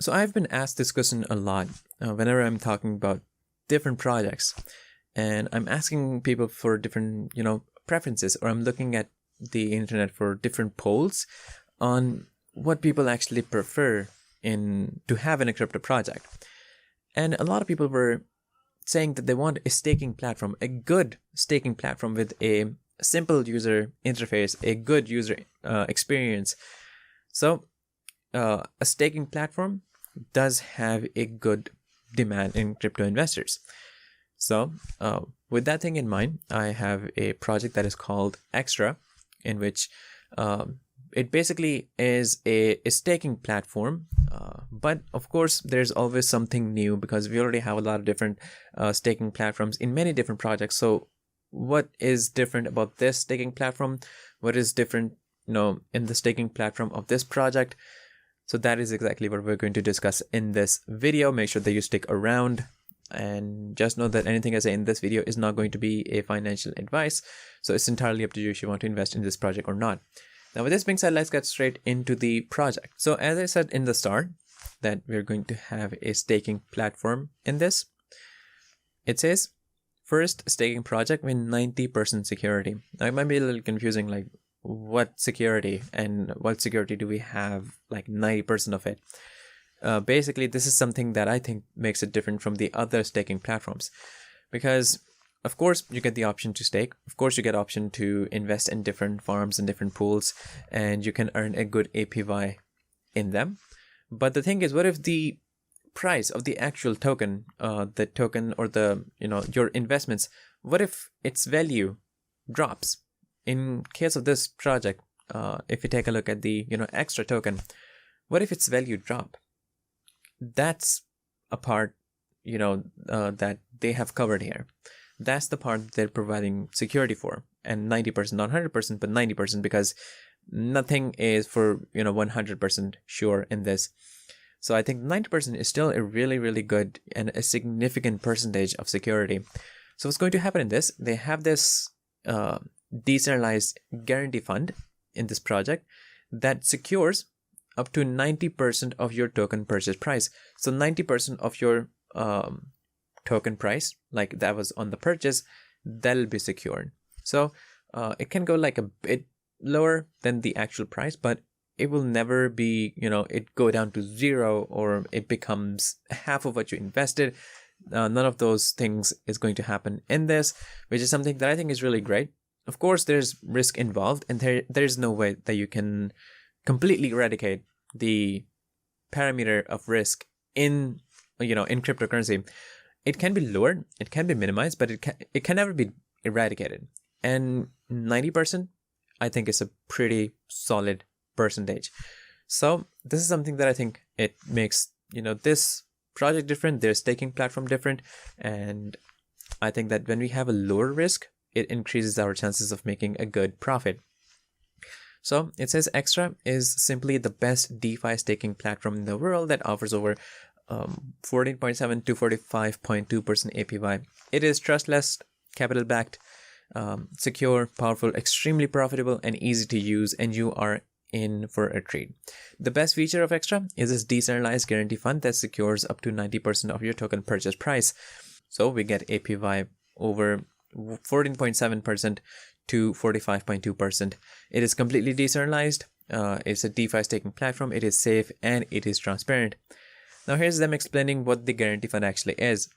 So I've been asked this question a lot whenever I'm talking about different projects, and I'm asking people for different, preferences, or I'm looking at the internet for different polls on what people actually prefer in to have in a crypto project. And a lot of people were saying that they want a staking platform, a good staking platform with a simple user interface, a good user experience. So a staking platform does have a good demand in crypto investors. So with that thing in mind, I have a project that is called Extra, in which it basically is a staking platform. But of course, there's always something new because we already have a lot of different staking platforms in many different projects. So what is different about this staking platform? What is different, in the staking platform of this project? So that is exactly what we're going to discuss in this video. Make sure that you stick around, and just know that anything I say in this video is not going to be a financial advice. So it's entirely up to you if you want to invest in this project or not. Now, with this being said, let's get straight into the project. So as I said in the start, that we're going to have a staking platform in this. It says first staking project with 90% security. Now it might be a little confusing, like what security and what security do we have, like 90% of it. Basically, this is something that I think makes it different from the other staking platforms, because of course you get the option to stake. Of course you get option to invest in different farms and different pools, and you can earn a good APY in them. But the thing is, what if the price of the actual token, the token or the, your investments, what if its value drops? In case of this project, if you take a look at the, Extra token, what if its value drop? That's a part, that they have covered here. That's the part they're providing security for. And 90%, not 100%, but 90%, because nothing is for, 100% sure in this. So I think 90% is still a really, really good and a significant percentage of security. So what's going to happen in this, they have this decentralized guarantee fund in this project that secures up to 90% of your token purchase price. So 90% of your token price, like that was on the purchase, that'll be secured. So it can go like a bit lower than the actual price, but it will never be, it go down to zero or it becomes half of what you invested. None of those things is going to happen in this, which is something that I think is really great. Of course, there's risk involved, and there's no way that you can completely eradicate the parameter of risk in cryptocurrency. It can be lowered, it can be minimized, but it can never be eradicated. And 90%, I think, is a pretty solid percentage. So this is something that I think it makes, this project different, their staking platform different. And I think that when we have a lower risk, it increases our chances of making a good profit. So it says Extra is simply the best DeFi staking platform in the world that offers over 14.7 to 45.2% APY. It is trustless, capital backed, secure, powerful, extremely profitable, and easy to use, and you are in for a treat. The best feature of Extra is this decentralized guarantee fund that secures up to 90% of your token purchase price. So we get APY over 14.7% to 45.2%. It is completely decentralized. It's a DeFi staking platform. It is safe and it is transparent. Now here's them explaining what the guarantee fund actually is.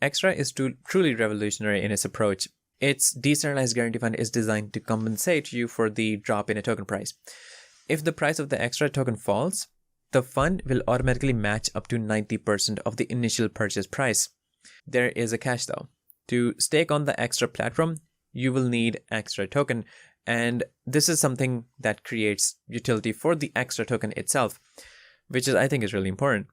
Extra is truly revolutionary in its approach. Its decentralized guarantee fund is designed to compensate you for the drop in a token price. If the price of the Extra token falls, the fund will automatically match up to 90% of the initial purchase price. There is a catch though. To stake on the Extra platform, you will need Extra token, and this is something that creates utility for the Extra token itself, which I think is really important.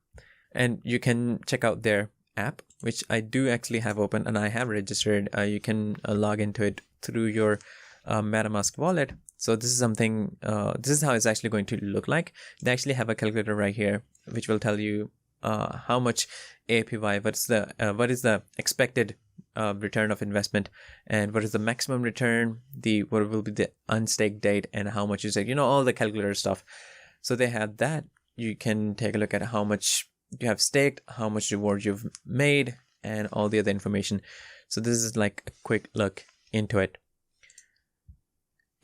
And you can check out their app, which I do actually have open and I have registered. You can log into it through your MetaMask wallet. So this is something, this is how it's actually going to look like. They actually have a calculator right here, which will tell you how much APY, what is the expected return of investment, and what is the maximum return, what will be the unstaked date, and how much you stake, all the calculator stuff. So they have that. You can take a look at how much you have staked, how much reward you've made, and all the other information. So this is like a quick look into it.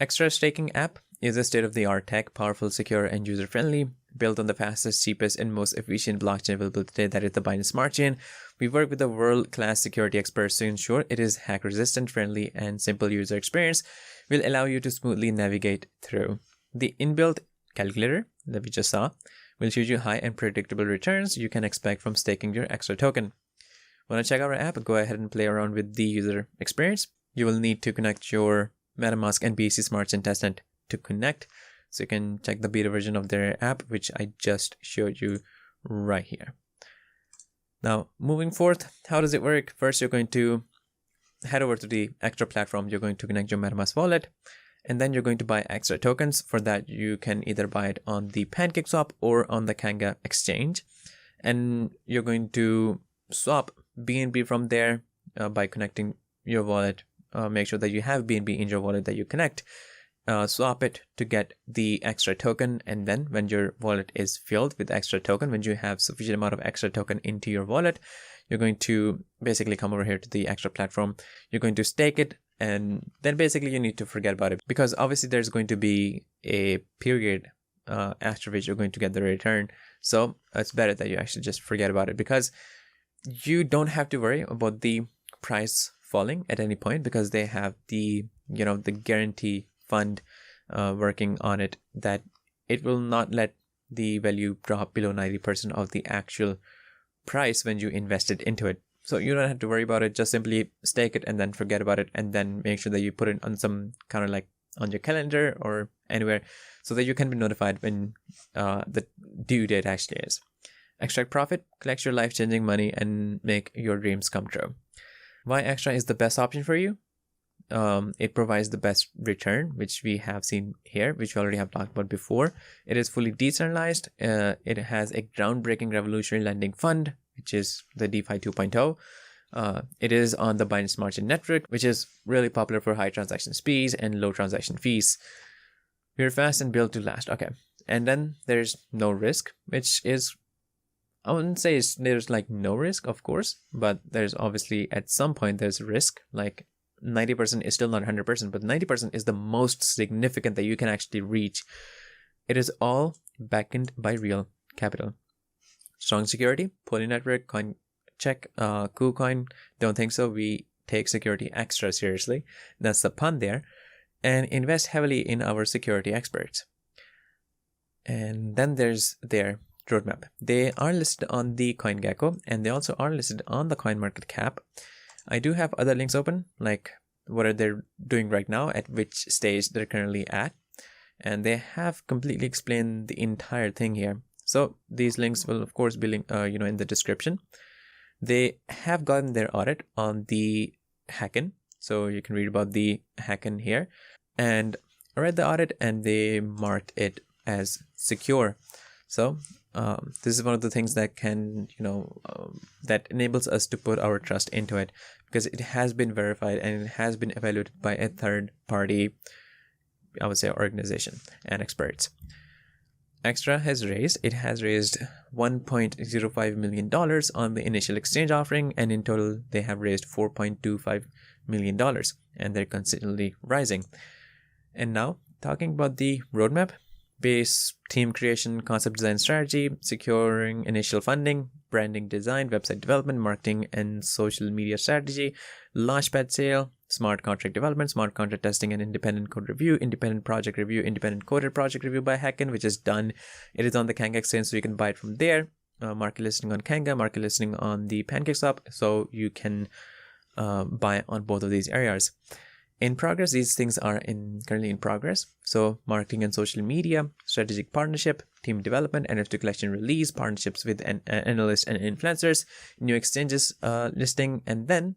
Extra Staking app is a state-of-the-art tech, powerful, secure, and user-friendly, built on the fastest, cheapest, and most efficient blockchain available today, that is the Binance Smart Chain. We work with a world-class security experts to ensure it is hack-resistant, friendly, and simple user experience will allow you to smoothly navigate through. The inbuilt calculator that we just saw will show you high and predictable returns you can expect from staking your extra token. Want to check out our app? Go ahead and play around with the user experience. You will need to connect your MetaMask and BSC Smart Chain testnet to connect, so you can check the beta version of their app, which I just showed you right here. Now, moving forth, how does it work? First, you're going to head over to the extra platform. You're going to connect your MetaMask wallet, and then you're going to buy extra tokens. For that, you can either buy it on the PancakeSwap or on the Kanga exchange, and you're going to swap BNB from there by connecting your wallet. Make sure that you have BNB in your wallet that you connect. Swap it to get the extra token, and then when your wallet is filled with extra token, when you have sufficient amount of extra token into your wallet, you're going to basically come over here to the extra platform. You're going to stake it, and then basically you need to forget about it, because obviously there's going to be a period after which you're going to get the return. So it's better that you actually just forget about it, because you don't have to worry about the price falling at any point, because they have the the guarantee fund working on it, that it will not let the value drop below 90% of the actual price when you invested into it. So you don't have to worry about it. Just simply stake it and then forget about it, and then make sure that you put it on some kind of like on your calendar or anywhere, so that you can be notified when the due date actually is. Extract profit, collect your life-changing money, and make your dreams come true. Why Extra is the best option for you? It provides the best return, which we have seen here, which we already have talked about before. It is fully decentralized. It has a groundbreaking revolutionary lending fund, which is the DeFi 2.0. It is on the Binance Smart Chain network, which is really popular for high transaction speeds and low transaction fees. We're fast and built to last. Okay. And then there's no risk, which is, I wouldn't say there's like no risk, of course, but there's obviously at some point there's risk. Like 90% is still not 100%, but 90% is the most significant that you can actually reach. It is all backed by real capital. Strong security, Poly network, coin check, KuCoin. Don't think so. We take security extra seriously. That's the pun there. And invest heavily in our security experts. And then there's their roadmap. They are listed on the CoinGecko, and they also are listed on the CoinMarketCap. I do have other links open, like what are they doing right now, at which stage they're currently at, and they have completely explained the entire thing here. So these links will of course be in the description. They have gotten their audit on the Hacken, so you can read about the Hacken here, and I read the audit and they marked it as secure. So this is one of the things that can, that enables us to put our trust into it, because it has been verified and it has been evaluated by a third party, I would say, organization and experts. Extra has raised $1.05 million on the initial exchange offering, and in total they have raised $4.25 million, and they're consistently rising. And now talking about the roadmap: base, team creation, concept design strategy, securing initial funding, branding design, website development, marketing and social media strategy, launchpad sale, smart contract development, smart contract testing and independent code review, independent project review, independent coded project review by Hacken, which is done. It is on the Kanga exchange, so you can buy it from there. Market listing on Kanga, market listing on the PancakeSwap, so you can buy on both of these areas. In progress, these things are currently in progress. So marketing and social media, strategic partnership, team development, NFT collection release, partnerships with analysts and influencers, new exchanges listing, and then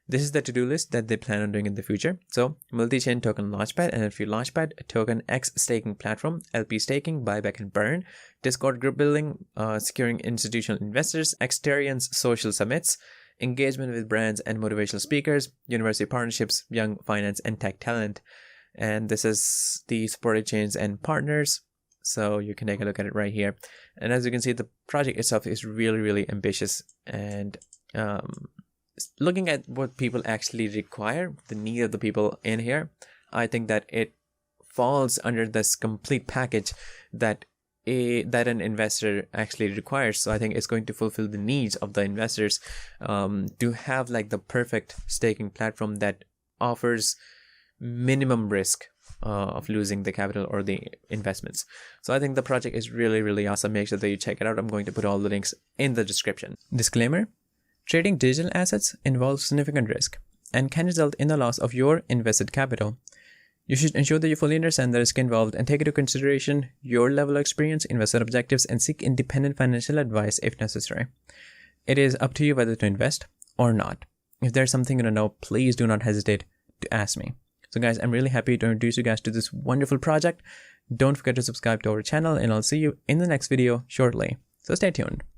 this is the to-do list that they plan on doing in the future. So multi-chain token launchpad, NFT launchpad, token X staking platform, LP staking, buyback and burn, Discord group building, securing institutional investors, Xterians social summits, engagement with brands and motivational speakers, university partnerships, young finance and tech talent. And this is the supported chains and partners. So you can take a look at it right here. And as you can see, the project itself is really, really ambitious. And looking at what people actually require, the need of the people in here, I think that it falls under this complete package that an investor actually requires. So I think it's going to fulfill the needs of the investors to have like the perfect staking platform that offers minimum risk of losing the capital or the investments. So I think the project is really, really awesome. Make sure that you check it out. I'm going to put all the links in the description. Disclaimer: trading digital assets involves significant risk and can result in the loss of your invested capital. You should ensure that you fully understand the risk involved and take into consideration your level of experience, investor objectives, and seek independent financial advice if necessary. It is up to you whether to invest or not. If there's something you don't know, please do not hesitate to ask me. So guys, I'm really happy to introduce you guys to this wonderful project. Don't forget to subscribe to our channel, and I'll see you in the next video shortly. So stay tuned.